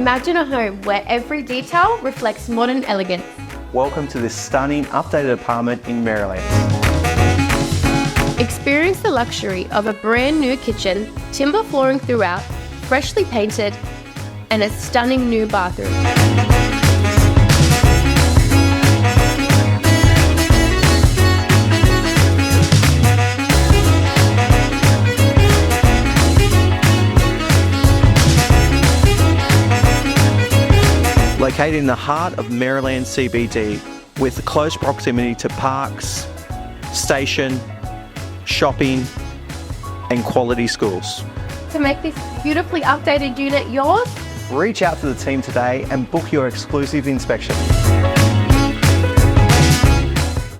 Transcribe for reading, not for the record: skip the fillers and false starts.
Imagine a home where every detail reflects modern elegance. Welcome to this stunning, updated apartment in Merrylands. Experience the luxury of a brand new kitchen, timber flooring throughout, freshly painted, and a stunning new bathroom. Located in the heart of Merrylands CBD with close proximity to parks, station, shopping and quality schools. To make this beautifully updated unit yours, Reach out to the team today and book your exclusive inspection.